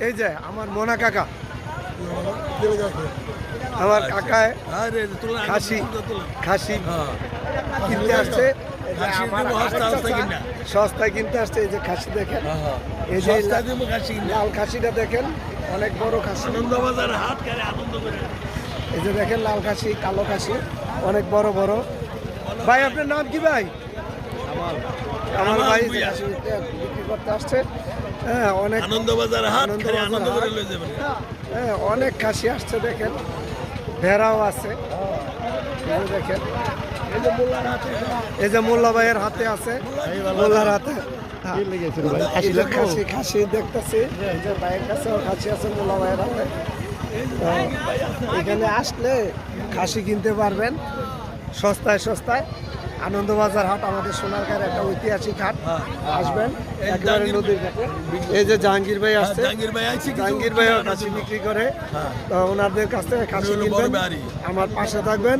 এই যে আমার মোনা কাকা, আমার কাকায় খাসি খাসি কিনতে আসছে, সস্তায় কিনতে আসছে। এই যে খাসি দেখেন, এই যে লাল খাসিটা দেখেন, অনেক বড় খাসি। এই যে দেখেন লাল খাসি, কালো খাসি, অনেক বড় বড়। ভাই আপনার নাম কি ভাই? আমার ভাই খাসি বিক্রি করতে আসছে। হ্যাঁ, অনেক আনন্দবাজার হাট, হ্যাঁ, অনেক খাসি আসছে দেখেন, ভেড়াও আছে। দেখেন এই যে মোল্লা ভাইয়ের হাতে আছে, মোল্লার হাতে খাসি খাসি দেখতেছি। এই যে ভাইয়ের কাছেও খাসি আছে, মোল্লা ভাইয়ের হাতে। এখানে আসলে খাসি কিনতে পারবেন সস্তায় সস্তায়। আনন্দবাজার হাট আমাদের সোনারগাঁয়ের একটা ঐতিহাসিক হাট। আসবেন একেবারে নদীর ঘাটে। এই যে জাহাঙ্গীর ভাই আসছে, জাহাঙ্গীর ভাইও খাসি বিক্রি করে। তো ওনাদের কাছ থেকে খাসি কিনবেন, আমার পাশে থাকবেন।